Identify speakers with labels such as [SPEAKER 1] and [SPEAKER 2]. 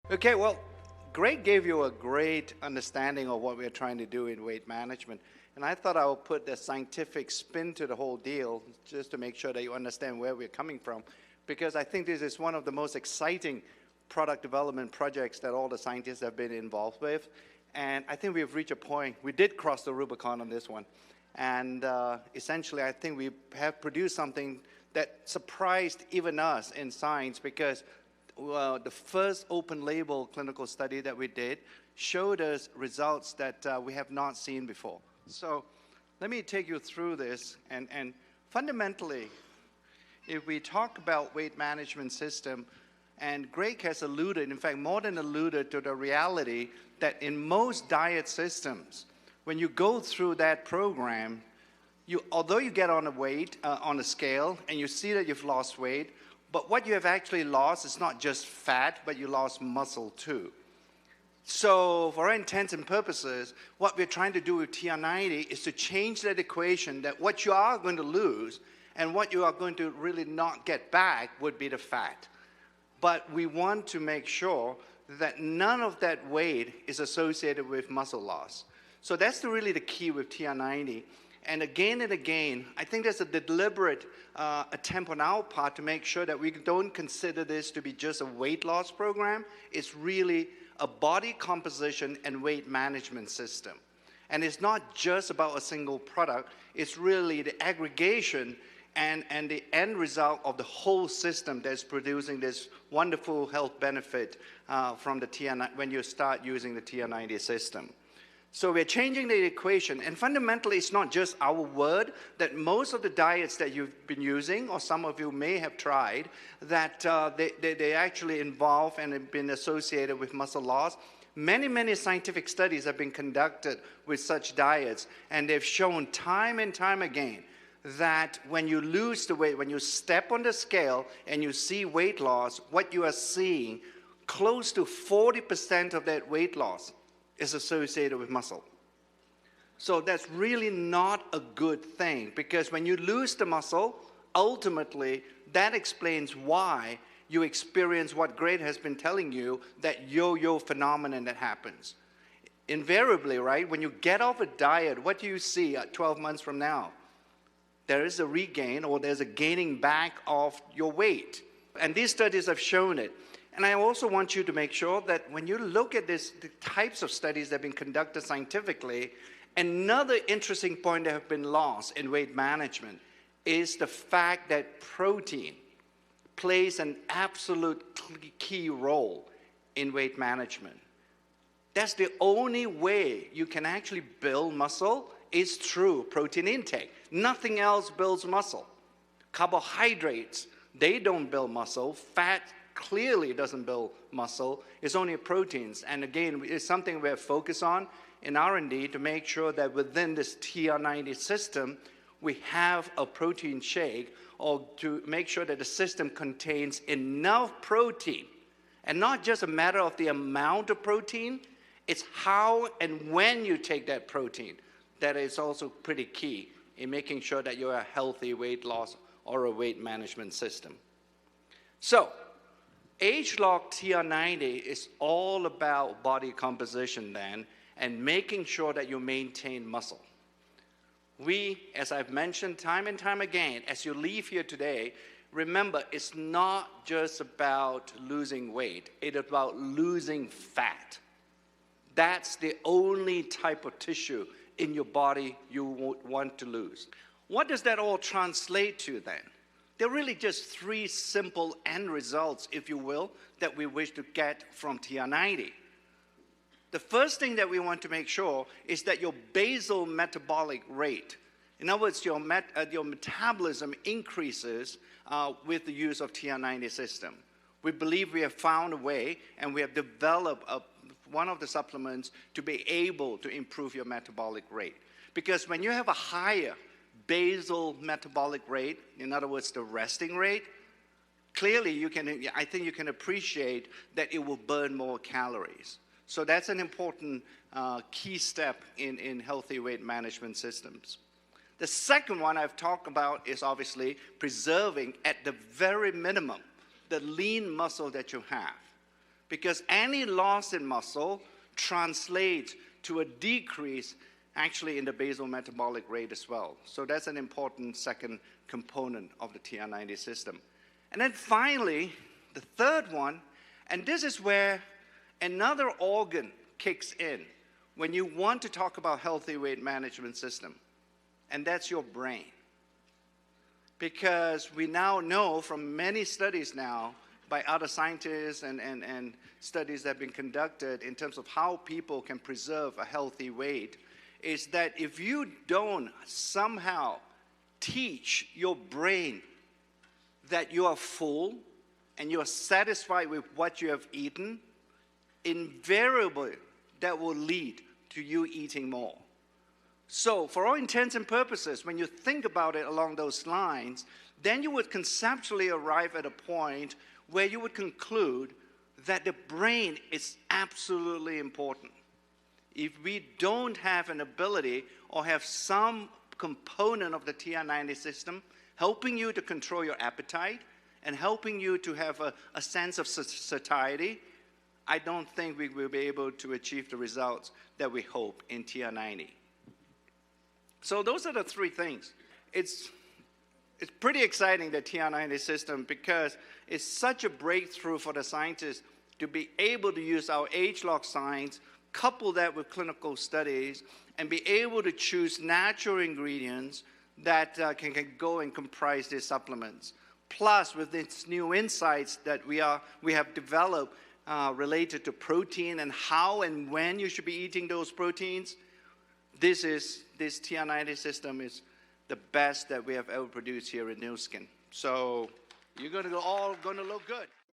[SPEAKER 1] Okay, well, Greg gave you a great understanding of what we're trying to do in weight management. And I thought I would put the scientific spin to the whole deal just to make sure that you understand where we're coming from. Because I think this is one of the most exciting product development projects that all the scientists have been involved with. And I think we've reached a point, we did cross the Rubicon on this one. And essentially, I think we have produced something that surprised even us in science, because the first open label clinical study that we did showed us results that we have not seen before. So let me take you through this. And fundamentally, if we talk about weight management system, and Greg has alluded, in fact, more than alluded to the reality that in most diet systems, when you go through that program, although you get on a weight, on a scale, and you see that you've lost weight, but what you have actually lost is not just fat, but you lost muscle too. So for all intents and purposes, what we're trying to do with TR90 is to change that equation, that what you are going to lose and what you are going to really not get back would be the fat. But we want to make sure that none of that weight is associated with muscle loss. So that's really the key with TR90. And again, I think there's a deliberate attempt on our part to make sure that we don't consider this to be just a weight loss program. It's really a body composition and weight management system. And it's not just about a single product. It's really the aggregation and the end result of the whole system that's producing this wonderful health benefit from the TR90 when you start using the TR90 system. So we're changing the equation, and fundamentally it's not just our word, that most of the diets that you've been using, or some of you may have tried, that they actually involve and have been associated with muscle loss. Many scientific studies have been conducted with such diets, and they've shown time and time again that when you lose the weight, when you step on the scale and you see weight loss, what you are seeing, close to 40% of that weight loss is associated with muscle. So that's really not a good thing, because when you lose the muscle, ultimately that explains why you experience what Greg has been telling you, that yo-yo phenomenon that happens. Invariably, right, when you get off a diet, what do you see 12 months from now? There is a regain, or there's a gaining back of your weight. And these studies have shown it. And I also want you to make sure that when you look at the types of studies that have been conducted scientifically, another interesting point that have been lost in weight management is the fact that protein plays an absolute key role in weight management. That's the only way you can actually build muscle is through protein intake. Nothing else builds muscle. Carbohydrates, they don't build muscle. Fat clearly doesn't build muscle. It's only proteins. And again, it's something we're focused on in R&D to make sure that within this TR90 system, we have a protein shake, or to make sure that the system contains enough protein. And not just a matter of the amount of protein, it's how and when you take that protein that is also pretty key in making sure that you're a healthy weight loss or a weight management system. So, age-locked TR90 is all about body composition then, and making sure that you maintain muscle. We, as I've mentioned time and time again, as you leave here today, remember, it's not just about losing weight, it's about losing fat. That's the only type of tissue in your body you would want to lose. What does that all translate to then? There are really just three simple end results, if you will, that we wish to get from TR90. The first thing that we want to make sure is that your basal metabolic rate, in other words, your metabolism increases with the use of TR90 system. We believe we have found a way, and we have developed one of the supplements to be able to improve your metabolic rate. Because when you have a higher basal metabolic rate, in other words, the resting rate, clearly I think you can appreciate that it will burn more calories. So that's an important key step in healthy weight management systems. The second one I've talked about is obviously preserving at the very minimum the lean muscle that you have. because any loss in muscle translates to a decrease actually in the basal metabolic rate as well. So that's an important second component of the TR90 system. And then finally, the third one, and this is where another organ kicks in when you want to talk about healthy weight management system, and that's your brain. Because we now know from many studies now by other scientists and studies that have been conducted in terms of how people can preserve a healthy weight, is that if you don't somehow teach your brain that you are full and you are satisfied with what you have eaten, invariably that will lead to you eating more. So for all intents and purposes, when you think about it along those lines, then you would conceptually arrive at a point where you would conclude that the brain is absolutely important. If we don't have an ability or have some component of the TR90 system helping you to control your appetite and helping you to have a sense of satiety, I don't think we will be able to achieve the results that we hope in TR90. So those are the three things. It's pretty exciting, the TR90 system, because it's such a breakthrough for the scientists to be able to use our age-log science, couple that with clinical studies, and be able to choose natural ingredients that can go and comprise these supplements. Plus, with these new insights that we have developed related to protein and how and when you should be eating those proteins, this TR90 system is the best that we have ever produced here in Nu Skin. So you're all going to look good.